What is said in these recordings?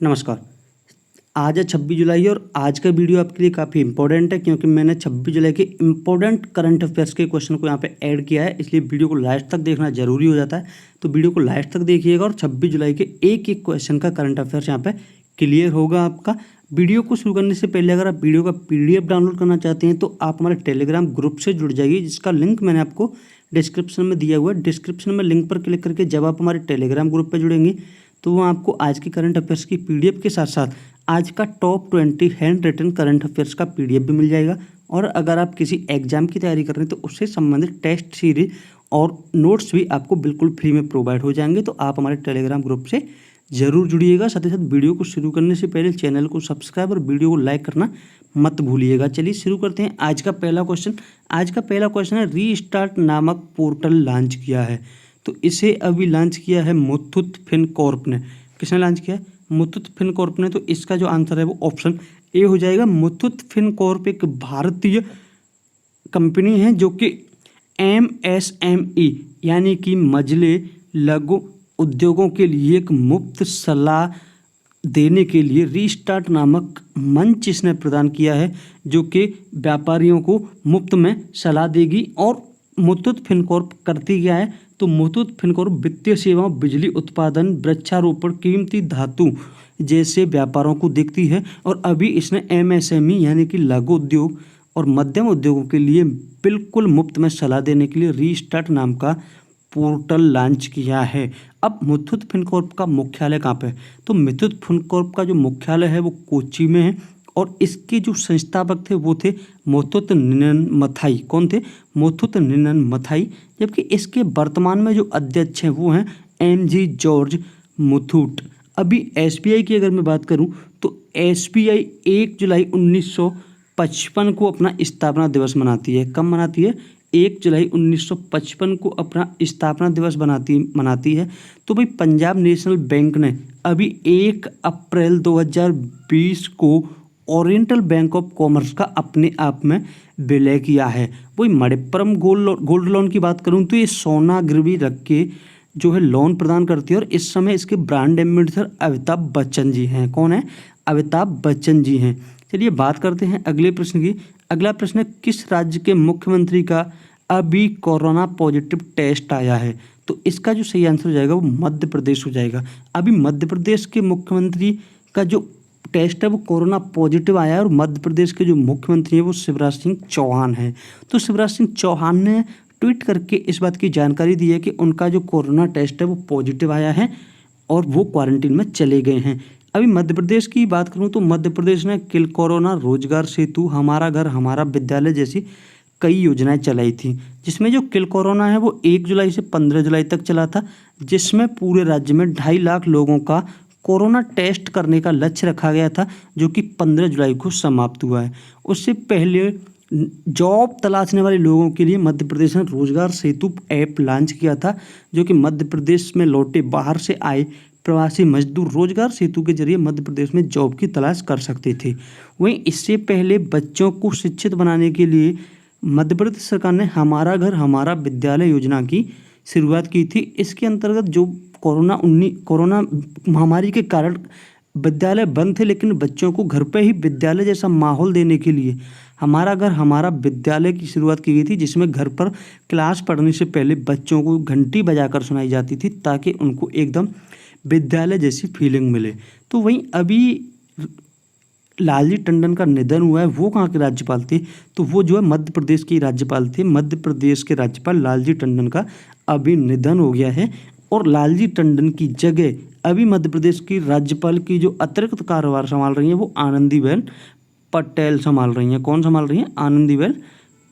नमस्कार। आज है 26 जुलाई और आज का वीडियो आपके लिए काफ़ी इंपॉर्टेंट है क्योंकि मैंने 26 जुलाई के इंपॉर्टेंट करंट अफेयर्स के क्वेश्चन को यहाँ पे ऐड किया है, इसलिए वीडियो को लास्ट तक देखना जरूरी हो जाता है। तो वीडियो को लास्ट तक देखिएगा और 26 जुलाई के एक एक क्वेश्चन का करंट अफेयर्स यहाँ पे क्लियर होगा आपका। वीडियो को शुरू करने से पहले अगर आप वीडियो का PDF डाउनलोड करना चाहते हैं तो आप हमारे टेलीग्राम ग्रुप से जुड़ जाइए, जिसका लिंक मैंने आपको डिस्क्रिप्शन में दिया हुआ है। डिस्क्रिप्शन में लिंक पर क्लिक करके जब आप हमारे टेलीग्राम ग्रुप पर जुड़ेंगे तो वो आपको आज की करंट अफेयर्स की PDF के साथ साथ आज का top 20 hand written current affairs का PDF भी मिल जाएगा। और अगर आप किसी एग्जाम की तैयारी कर रहे हैं तो उससे संबंधित टेस्ट सीरीज और नोट्स भी आपको बिल्कुल फ्री में प्रोवाइड हो जाएंगे। तो आप हमारे टेलीग्राम ग्रुप से ज़रूर जुड़िएगा। साथ ही साथ वीडियो को शुरू करने से पहले चैनल को सब्सक्राइब और वीडियो को लाइक करना मत भूलिएगा। चलिए शुरू करते हैं आज का पहला क्वेश्चन। आज का पहला क्वेश्चन है, रीस्टार्ट नामक पोर्टल लॉन्च किया है। तो इसे अभी लॉन्च किया है मुथूट फिनकॉर्प ने। किसने लॉन्च किया है? मुथूट फिनकॉर्प ने। तो इसका जो आंसर है वो ऑप्शन ए हो जाएगा। मुथूट फिनकॉर्प एक भारतीय कंपनी है जो कि MSME यानी कि मझले लघु उद्योगों के लिए एक मुफ्त सलाह देने के लिए रीस्टार्ट नामक मंच इसने प्रदान किया है, जो कि व्यापारियों को मुफ्त में सलाह देगी। और मुथूट फिनकॉर्प करती क्या है? तो मुथूट फिनकॉर्प वित्तीय सेवाओं, बिजली उत्पादन, वृक्षारोपण, कीमती धातु जैसे व्यापारों को देखती है। और अभी इसने MSME यानी कि लघु उद्योग और मध्यम उद्योगों के लिए बिल्कुल मुफ्त में सलाह देने के लिए रीस्टार्ट नाम का पोर्टल लॉन्च किया है। अब मुथूट फिनकॉर्प का मुख्यालय कहाँ पे है? तो मुथूट फिनकॉर्प का जो मुख्यालय है वो कोच्चि में है और इसके जो संस्थापक थे वो थे मुथूट निनन मथाई। कौन थे? मुथूट निनन मथाई। जबकि इसके वर्तमान में जो अध्यक्ष हैं वो हैं MG जॉर्ज मुथूट। अभी SBI की अगर मैं बात करूं तो SBI 1 जुलाई 1955 को अपना स्थापना दिवस मनाती है। कब मनाती है? 1 जुलाई 1955 को अपना स्थापना दिवस मनाती है। तो भाई पंजाब नेशनल बैंक ने अभी 1 अप्रैल 2020 को ओरिएंटल बैंक ऑफ कॉमर्स का अपने आप में विलय किया है। वही मणिपुरम गोल्ड लोन की बात करूं तो ये सोना गिरवी रख के जो है लोन प्रदान करती है और इस समय इसके ब्रांड एम्बेसडर अमिताभ बच्चन जी हैं। कौन है? अमिताभ बच्चन जी हैं। चलिए बात करते हैं अगले प्रश्न की। अगला प्रश्न है, किस राज्य के मुख्यमंत्री का अभी कोरोना पॉजिटिव टेस्ट आया है? तो इसका जो सही आंसर हो जाएगा वो मध्य प्रदेश हो जाएगा। अभी मध्य प्रदेश के मुख्यमंत्री का जो टेस्ट है वो कोरोना पॉजिटिव आया है और मध्य प्रदेश के जो मुख्यमंत्री हैं वो शिवराज सिंह चौहान हैं। तो शिवराज सिंह चौहान ने ट्वीट करके इस बात की जानकारी दी है कि उनका जो कोरोना टेस्ट है वो पॉजिटिव आया है और वो क्वारंटीन में चले गए हैं। अभी मध्य प्रदेश की बात करूं तो मध्य प्रदेश ने किल कोरोना, रोजगार सेतु, हमारा घर हमारा विद्यालय जैसी कई योजनाएं चलाई थी, जिसमें जो किल कोरोना है वो 1 जुलाई से 15 जुलाई तक चला था, जिसमें पूरे राज्य में 2.5 लाख लोगों का कोरोना टेस्ट करने का लक्ष्य रखा गया था, जो कि 15 जुलाई को समाप्त हुआ है। उससे पहले जॉब तलाशने वाले लोगों के लिए मध्य प्रदेश ने रोजगार सेतु ऐप लॉन्च किया था, जो कि मध्य प्रदेश में लौटे बाहर से आए प्रवासी मजदूर रोजगार सेतु के जरिए मध्य प्रदेश में जॉब की तलाश कर सकते थे। वहीं इससे पहले बच्चों को शिक्षित बनाने के लिए मध्य प्रदेश सरकार ने हमारा घर हमारा विद्यालय योजना की शुरुआत की थी। इसके अंतर्गत जो कोरोना महामारी के कारण विद्यालय बंद थे, लेकिन बच्चों को घर पे ही विद्यालय जैसा माहौल देने के लिए हमारा घर हमारा विद्यालय की शुरुआत की गई थी, जिसमें घर पर क्लास पढ़ने से पहले बच्चों को घंटी बजाकर सुनाई जाती थी ताकि उनको एकदम विद्यालय जैसी फीलिंग मिले। तो वहीं अभी लालजी टंडन का निधन हुआ है। वो कहाँ के राज्यपाल थे? तो वो जो है मध्य प्रदेश के राज्यपाल थे। मध्य प्रदेश के राज्यपाल लालजी टंडन का अभी निधन हो गया है और लालजी टंडन की जगह अभी मध्य प्रदेश की राज्यपाल की जो अतिरिक्त कार्यभार संभाल रही हैं वो आनंदीबेन पटेल संभाल रही हैं। कौन संभाल रही हैं? आनंदीबेन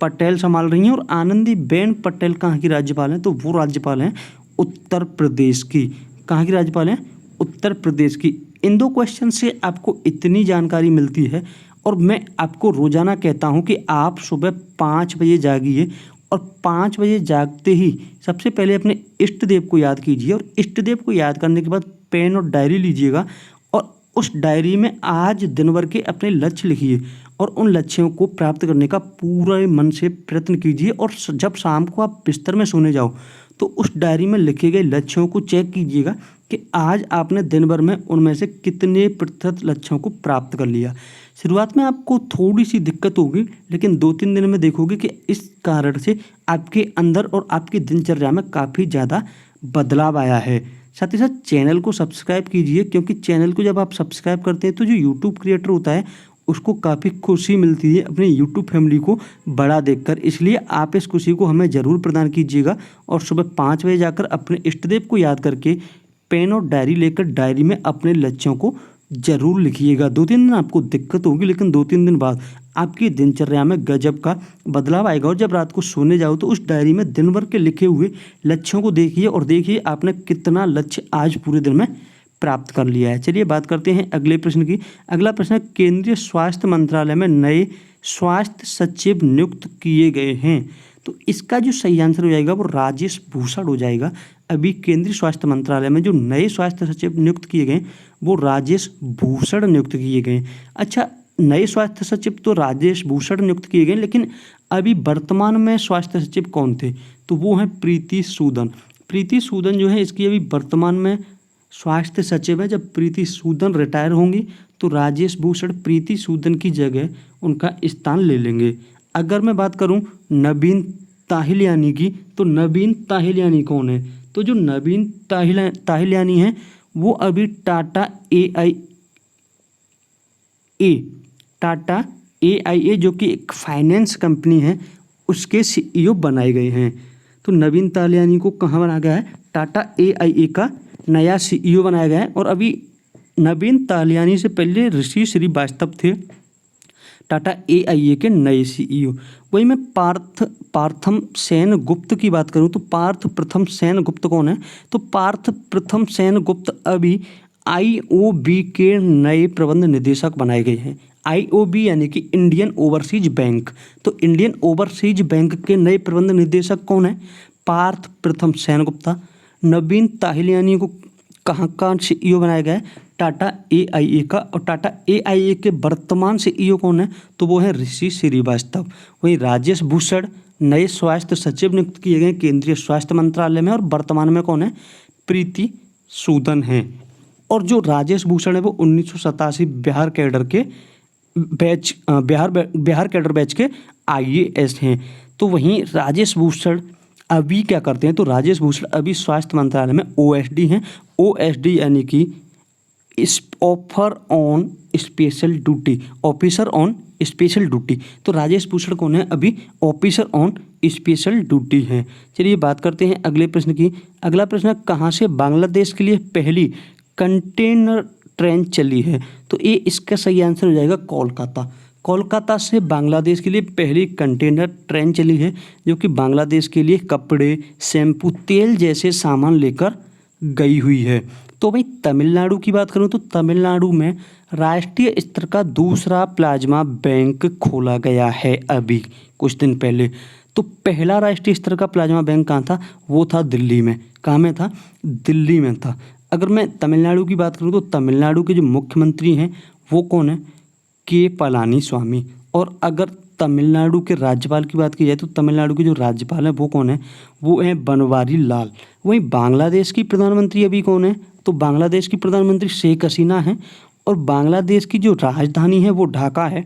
पटेल संभाल रही हैं। और आनंदीबेन पटेल कहाँ की राज्यपाल हैं? तो वो राज्यपाल हैं उत्तर प्रदेश की। कहाँ की राज्यपाल हैं? उत्तर प्रदेश की। इन दो क्वेश्चन से आपको इतनी जानकारी मिलती है और मैं आपको रोजाना कहता हूँ कि आप सुबह 5 बजे जागिए और 5 बजे जागते ही सबसे पहले अपने इष्ट देव को याद कीजिए और इष्ट देव को याद करने के बाद पेन और डायरी लीजिएगा और उस डायरी में आज दिन भर के अपने लक्ष्य लिखिए और उन लक्ष्यों को प्राप्त करने का पूरे मन से प्रयत्न कीजिए। और जब शाम को आप बिस्तर में सोने जाओ तो उस डायरी में लिखे गए लक्ष्यों को चेक कीजिएगा कि आज आपने दिन भर में उनमें से कितने प्रतिशत लक्ष्यों को प्राप्त कर लिया। शुरुआत में आपको थोड़ी सी दिक्कत होगी, लेकिन 2-3 दिन में देखोगे कि इस कारण से आपके अंदर और आपकी दिनचर्या में काफ़ी ज़्यादा बदलाव आया है। साथ ही साथ चैनल को सब्सक्राइब कीजिए, क्योंकि चैनल को जब आप सब्सक्राइब करते हैं तो जो यूट्यूब क्रिएटर होता है उसको काफ़ी खुशी मिलती है अपनी यूट्यूब फैमिली को बड़ा देखकर। इसलिए आप इस खुशी को हमें ज़रूर प्रदान कीजिएगा और सुबह 5 बजे जाकर अपने इष्टदेव को याद करके पेन और डायरी लेकर डायरी में अपने लक्ष्यों को ज़रूर लिखिएगा। 2-3 दिन आपको दिक्कत होगी, लेकिन 2-3 दिन बाद आपकी दिनचर्या में गजब का बदलाव आएगा। और जब रात को सोने जाओ तो उस डायरी में दिन भर के लिखे हुए लक्ष्यों को देखिए और देखिए आपने कितना लक्ष्य आज पूरे दिन में प्राप्त कर लिया है। चलिए बात करते हैं अगले प्रश्न की। अगला प्रश्न है, केंद्रीय स्वास्थ्य मंत्रालय में नए स्वास्थ्य सचिव नियुक्त किए गए हैं। तो इसका जो सही आंसर हो जाएगा वो राजेश भूषण हो जाएगा। अभी केंद्रीय स्वास्थ्य मंत्रालय में जो नए स्वास्थ्य सचिव नियुक्त किए गए वो राजेश भूषण नियुक्त किए गए। अच्छा, नए स्वास्थ्य सचिव तो राजेश भूषण नियुक्त किए गए, लेकिन अभी वर्तमान में स्वास्थ्य सचिव कौन थे? तो वो हैं प्रीति सूदन। प्रीति सूदन जो है इसकी अभी वर्तमान में स्वास्थ्य सचिव है। जब प्रीति सूदन रिटायर होंगी तो राजेश भूषण प्रीति सूदन की जगह उनका स्थान ले लेंगे। अगर मैं बात करूं नवीन ताहिलियानी की, तो नवीन ताहिलियानी कौन है? तो जो नवीन ताहिलियानी है वो अभी टाटा AIA जो कि एक फाइनेंस कंपनी है उसके CEO बनाए गए हैं। तो नवीन ताहिलियानी को कहाँ बनाया गया है? टाटा AIA का नया CEO बनाया गया है। और अभी नवीन ताहिलियानी से पहले ऋषि श्रीवास्तव थे टाटा AIA के नए CEO। वही मैं पार्थम सेन गुप्त की बात करूं तो पार्थ प्रथम सेन गुप्त कौन है? तो पार्थ प्रथम सेन गुप्त अभी IOB के नए प्रबंध निदेशक बनाए गए हैं। IOB यानी कि इंडियन ओवरसीज बैंक। तो इंडियन ओवरसीज बैंक के नए प्रबंध निदेशक कौन है? पार्थ प्रथम सेन गुप्ता। नवीन ताहिलियानी को कहाँ का CEO बनाया गया है? टाटा AIA का। और टाटा AIA के वर्तमान CEO कौन है? तो वो है ऋषि श्रीवास्तव। वहीं राजेश भूषण नए स्वास्थ्य सचिव नियुक्त किए गए केंद्रीय स्वास्थ्य मंत्रालय में, और वर्तमान में कौन है? प्रीति सूदन है। और जो राजेश भूषण है वो 1987 बिहार कैडर बैच के IAS हैं। तो वहीं राजेश भूषण अभी क्या करते हैं? तो राजेश भूषण अभी स्वास्थ्य मंत्रालय में OSD हैं। OSD यानी कि ऑफिसर ऑन स्पेशल ड्यूटी। तो राजेश भूषण कौन है? अभी ऑफिसर ऑन स्पेशल ड्यूटी हैं। चलिए बात करते हैं अगले प्रश्न की। अगला प्रश्न, कहाँ से बांग्लादेश के लिए पहली कंटेनर ट्रेन चली है? तो ये इसका सही आंसर हो जाएगा कोलकाता। कोलकाता से बांग्लादेश के लिए पहली कंटेनर ट्रेन चली है, जो कि बांग्लादेश के लिए कपड़े, शैम्पू, तेल जैसे सामान लेकर गई हुई है। तो भाई तमिलनाडु की बात करूं तो तमिलनाडु में राष्ट्रीय स्तर का दूसरा प्लाज्मा बैंक खोला गया है अभी कुछ दिन पहले। तो पहला राष्ट्रीय स्तर का प्लाज्मा बैंक कहाँ था? वो था दिल्ली में। कहाँ में था? दिल्ली में था। अगर मैं तमिलनाडु की बात करूं तो तमिलनाडु के जो मुख्यमंत्री हैं वो कौन है? के पलानीस्वामी। और अगर तमिलनाडु के राज्यपाल की बात की जाए तो तमिलनाडु के जो राज्यपाल हैं वो कौन है? वो हैं बनवारी लाल। वहीं बांग्लादेश की प्रधानमंत्री अभी कौन है? तो बांग्लादेश की प्रधानमंत्री शेख हसीना है। और बांग्लादेश की जो राजधानी है वो ढाका है।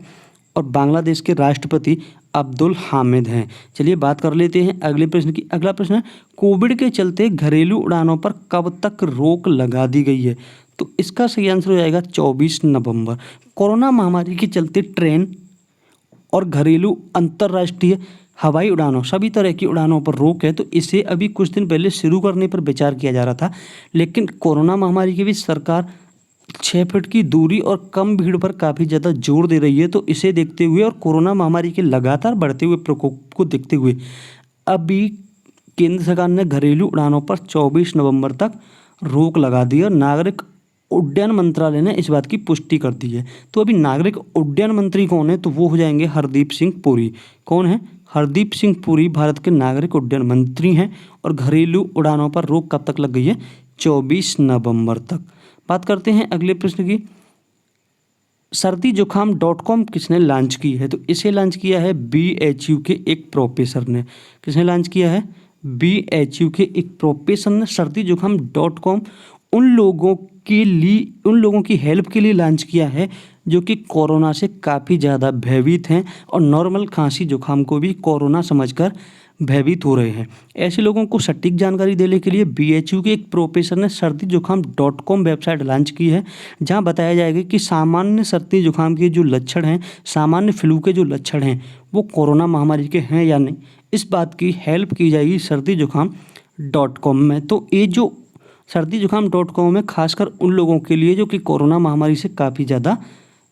और बांग्लादेश के राष्ट्रपति अब्दुल हामिद हैं। चलिए बात कर लेते हैं अगले प्रश्न की। अगला प्रश्न है, कोविड के चलते घरेलू उड़ानों पर कब तक रोक लगा दी गई है? तो इसका सही आंसर हो जाएगा 24 नवंबर। कोरोना महामारी के चलते ट्रेन और घरेलू अंतर्राष्ट्रीय हवाई उड़ानों सभी तरह की उड़ानों पर रोक है। तो इसे अभी कुछ दिन पहले शुरू करने पर विचार किया जा रहा था, लेकिन कोरोना महामारी के बीच सरकार 6 फीट की दूरी और कम भीड़ पर काफ़ी ज़्यादा जोर दे रही है। तो इसे देखते हुए और कोरोना महामारी के लगातार बढ़ते हुए प्रकोप को देखते हुए अभी केंद्र सरकार ने घरेलू उड़ानों पर 24 नवंबर तक रोक लगा दी और नागरिक उड्डयन मंत्रालय ने इस बात की पुष्टि कर दी है। तो अभी नागरिक उड्डयन मंत्री कौन है? तो वो हो जाएंगे हरदीप सिंह पुरी। कौन है? हरदीप सिंह पुरी भारत के नागरिक उड्डयन मंत्री हैं। और घरेलू उड़ानों पर रोक कब तक लग गई है? 24 नवंबर तक। बात करते हैं अगले प्रश्न की। सर्दीजुकाम.com किसने लॉन्च की है? तो इसे लॉन्च किया है BHU के एक प्रोफेसर ने। किसने लॉन्च किया है? BHU के एक प्रोफेसर ने सर्दीजुकाम.com उन लोगों की हेल्प के लिए लॉन्च किया है जो कि कोरोना से काफ़ी ज़्यादा भयभीत हैं और नॉर्मल खांसी जुकाम को भी कोरोना समझकर भयभीत हो रहे हैं। ऐसे लोगों को सटीक जानकारी देने के लिए बीएचयू के एक प्रोफेसर ने सर्दी जुकाम .com वेबसाइट लॉन्च की है, जहां बताया जाएगा कि सामान्य सर्दी जुकाम के जो लक्षण हैं, सामान्य फ्लू के जो लक्षण हैं, वो कोरोना महामारी के हैं या नहीं, इस बात की हेल्प की जाएगी सर्दी जुकाम .com में। तो ये जो सर्दी जुकाम .com है खासकर उन लोगों के लिए जो कि कोरोना महामारी से काफ़ी ज़्यादा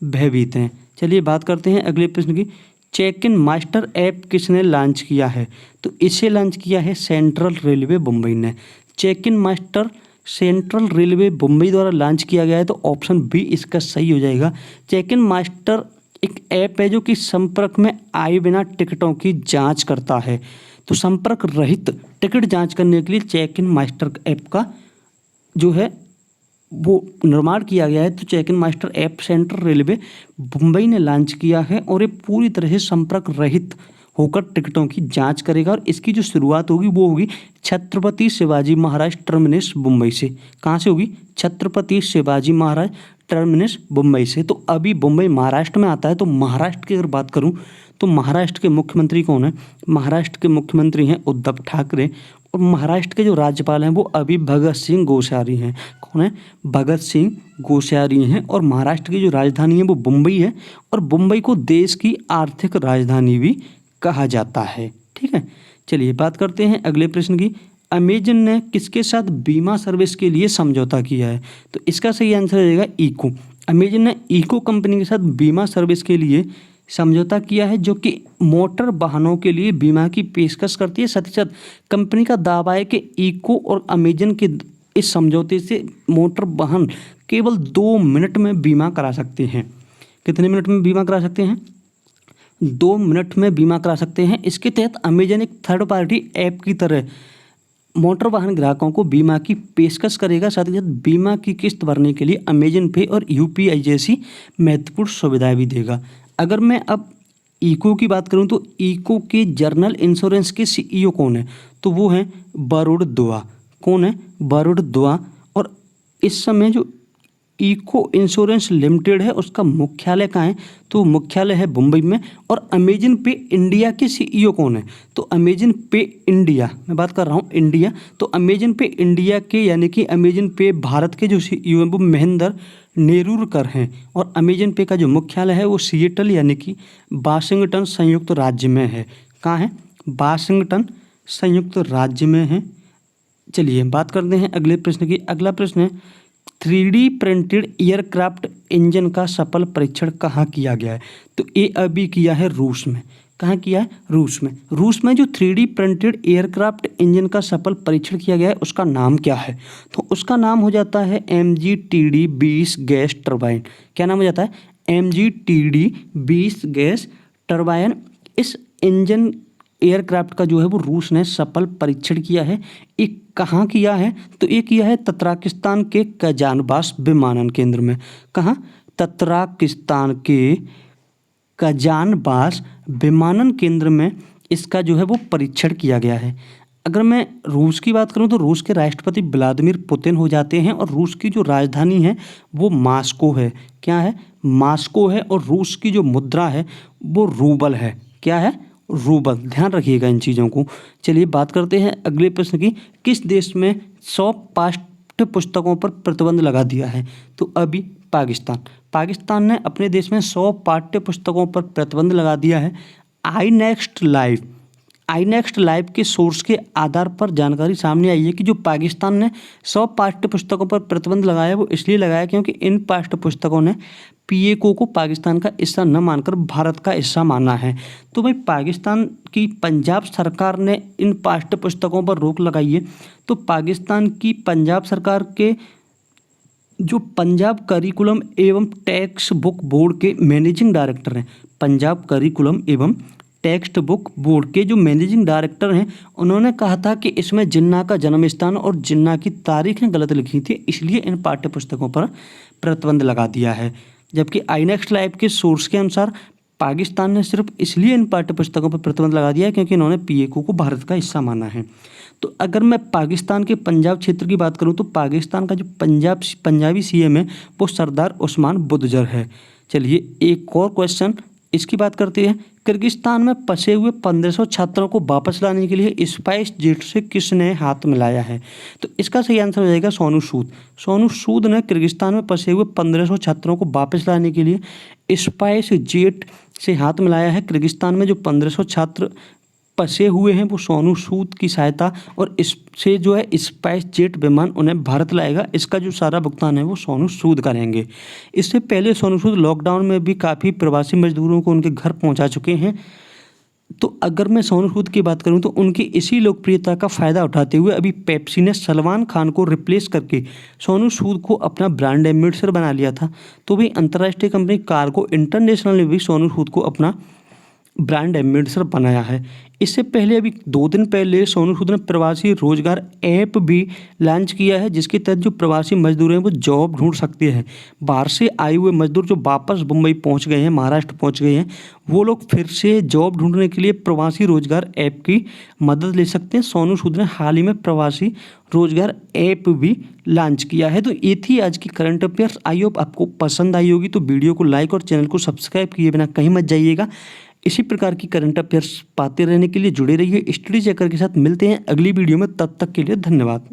भयभीत हैं। चलिए बात करते हैं अगले प्रश्न की। चेक इन मास्टर ऐप किसने लॉन्च किया है? तो इसे लॉन्च किया है सेंट्रल रेलवे मुंबई ने। Check in master Central Railway Mumbai द्वारा लॉन्च किया गया है, तो ऑप्शन बी इसका सही हो जाएगा। चेक इन मास्टर एक ऐप है जो कि संपर्क में आए बिना टिकटों की जांच करता है। तो संपर्क रहित टिकट जांच करने के लिए चेक इन मास्टर ऐप का जो है वो निर्माण किया गया है। तो check in master app Central Railway Mumbai ने लॉन्च किया है और ये पूरी तरह से संपर्क रहित होकर टिकटों की जांच करेगा और इसकी जो शुरुआत होगी वो होगी छत्रपति शिवाजी महाराज टर्मिनस मुंबई से। कहाँ से होगी? छत्रपति शिवाजी महाराज टर्मिनस मुंबई से। तो अभी मुंबई महाराष्ट्र में आता है। तो महाराष्ट्र की अगर बात करूं तो महाराष्ट्र के मुख्यमंत्री कौन है? महाराष्ट्र के मुख्यमंत्री हैं उद्धव ठाकरे और महाराष्ट्र के जो राज्यपाल हैं वो अभी भगत सिंह कोश्यारी हैं। कौन है? भगत सिंह कोश्यारी हैं। और महाराष्ट्र की जो राजधानी है वो मुंबई है और मुंबई को देश की आर्थिक राजधानी भी कहा जाता है। ठीक है, चलिए बात करते हैं अगले प्रश्न की। अमेजन ने किसके साथ बीमा सर्विस के लिए समझौता किया है? तो इसका सही आंसर हो जाएगा इको। अमेजन ने इको कंपनी के साथ बीमा सर्विस के लिए समझौता किया है जो कि मोटर वाहनों के लिए बीमा की पेशकश करती है। साथ ही साथ कंपनी का दावा है कि इको और अमेजन के इस समझौते से मोटर वाहन केवल 2 मिनट में बीमा करा सकते हैं। कितने मिनट में बीमा करा सकते हैं? 2 मिनट में बीमा करा सकते हैं। इसके तहत अमेजन एक थर्ड पार्टी ऐप की तरह मोटर वाहन ग्राहकों को बीमा की पेशकश करेगा। साथ ही साथ बीमा की किस्त भरने के लिए अमेजन पे और यूपीआई जैसी महत्वपूर्ण सुविधाएं भी देगा। अगर मैं अब इको की बात करूं तो इको के जनरल इंश्योरेंस के सीईओ कौन है? तो वो हैं वरुण दुआ। कौन है? वरुण दुआ। और इस समय जो इको इंश्योरेंस लिमिटेड है उसका मुख्यालय कहाँ है? तो मुख्यालय है मुंबई में। और अमेजन पे इंडिया के सीईओ कौन है? तो अमेजन पे इंडिया, मैं बात कर रहा हूँ इंडिया, तो अमेजन पे इंडिया के यानी कि अमेजन पे भारत के जो सीईओ हैं वो महेंद्र नेरुरकर हैं। और अमेजन पे का जो मुख्यालय है वो सिएटल यानी कि वाशिंगटन संयुक्त राज्य में है। कहाँ है? वाशिंगटन संयुक्त राज्य में है। चलिए बात करते हैं अगले प्रश्न की। अगला प्रश्न है 3D प्रिंटेड एयरक्राफ्ट इंजन का सफल परीक्षण कहाँ किया गया है? तो ये अभी किया है रूस में। कहाँ किया है? रूस में। रूस में जो 3D प्रिंटेड एयरक्राफ्ट इंजन का सफल परीक्षण किया गया है उसका नाम क्या है? तो उसका नाम हो जाता है MGTD-20 गैस टरबाइन। क्या नाम हो जाता है? MGTD-20 gas turbine. इस इंजन एयरक्राफ्ट का जो है वो रूस ने सफल परीक्षण किया है। ये कहाँ किया है? तो ये किया है तत्राकिस्तान के कजानबास विमानन केंद्र में। कहाँ? तत्राकिस्तान के कजानबास विमानन केंद्र में इसका जो है वो परीक्षण किया गया है। अगर मैं रूस की बात करूं तो रूस के राष्ट्रपति व्लादिमीर पुतिन हो जाते हैं और रूस की जो राजधानी है वो मास्को है। क्या है? मास्को है। और रूस की जो मुद्रा है वो रूबल है। क्या है? रूबल। ध्यान रखिएगा इन चीज़ों को। चलिए बात करते हैं अगले प्रश्न की। किस देश में 100 पाठ्य पुस्तकों पर प्रतिबंध लगा दिया है? तो अभी पाकिस्तान। पाकिस्तान ने अपने देश में 100 पाठ्य पुस्तकों पर प्रतिबंध लगा दिया है। आई नेक्स्ट लाइव के सोर्स के आधार पर जानकारी सामने आई है कि जो पाकिस्तान ने 100 पाठ्य पुस्तकों पर प्रतिबंध लगाया वो इसलिए लगाया क्योंकि इन पाठ्य पुस्तकों ने पीएको को पाकिस्तान का हिस्सा न मानकर भारत का हिस्सा माना है। तो भाई पाकिस्तान की पंजाब सरकार ने इन पाठ्य पुस्तकों पर रोक लगाई है। तो पाकिस्तान की पंजाब सरकार के जो पंजाब करिकुलम एवं टेक्स्ट बुक बोर्ड के मैनेजिंग डायरेक्टर हैं, पंजाब करिकुलम एवं टेक्स्ट बुक बोर्ड के जो मैनेजिंग डायरेक्टर हैं, उन्होंने कहा था कि इसमें जिन्ना का जन्म स्थान और जिन्ना की तारीखें गलत लिखी थी, इसलिए इन पाठ्य पुस्तकों पर प्रतिबंध लगा दिया है। जबकि आई नेक्स्ट लाइव के सोर्स के अनुसार पाकिस्तान ने सिर्फ इसलिए इन पाठ्य पुस्तकों पर प्रतिबंध लगा दिया है क्योंकि इन्होंने पीएकयू को भारत का हिस्सा माना है। तो अगर मैं पाकिस्तान के पंजाब क्षेत्र की बात करूं तो पाकिस्तान का जो पंजाबी सीएम है वो सरदार उस्मान बुद्धजर है। चलिए एक और क्वेश्चन इसकी बात करते हैं। किर्गिस्तान में फंसे हुए 1500 छात्रों को वापस लाने के लिए स्पाइस जेट से किसने हाथ मिलाया है? तो इसका सही आंसर हो जाएगा सोनू सूद। सोनू सूद ने किर्गिस्तान में फंसे हुए 1500 छात्रों को वापस लाने के लिए स्पाइस जेट से हाथ मिलाया है। किर्गिस्तान में जो 1500 छात्र फंसे हुए हैं वो सोनू सूद की सहायता और इससे जो है स्पाइस जेट विमान उन्हें भारत लाएगा। इसका जो सारा भुगतान है वो सोनू सूद करेंगे। इससे पहले सोनू सूद लॉकडाउन में भी काफ़ी प्रवासी मजदूरों को उनके घर पहुंचा चुके हैं। तो अगर मैं सोनू सूद की बात करूं तो उनकी इसी लोकप्रियता का फ़ायदा उठाते हुए अभी पेप्सी ने सलमान खान को रिप्लेस करके सोनू सूद को अपना ब्रांड एम्बेसडर बना लिया था। तो भी अंतर्राष्ट्रीय कंपनी कार्गो इंटरनेशनल ने भी सोनू सूद को अपना ब्रांड एम्बेसडर बनाया है। इससे पहले अभी 2 दिन पहले सोनू सूद ने प्रवासी रोजगार ऐप भी लॉन्च किया है, जिसके तहत जो प्रवासी मजदूर हैं वो जॉब ढूंढ सकते हैं। बाहर से आए हुए मजदूर जो वापस मुंबई पहुंच गए हैं, महाराष्ट्र पहुंच गए हैं, वो लोग फिर से जॉब ढूंढने के लिए प्रवासी रोजगार ऐप की मदद ले सकते हैं। सोनू सूद ने हाल ही में प्रवासी रोजगार ऐप भी लॉन्च किया है। तो ये थी आज की करंट अफेयर्स। आई होप आपको पसंद आई होगी। तो वीडियो को लाइक और चैनल को सब्सक्राइब किए बिना कहीं मत जाइएगा। इसी प्रकार की करंट अफेयर्स पाते रहने के लिए जुड़े रहिए। स्टडी चेकर के साथ मिलते हैं अगली वीडियो में। तब तक के लिए धन्यवाद।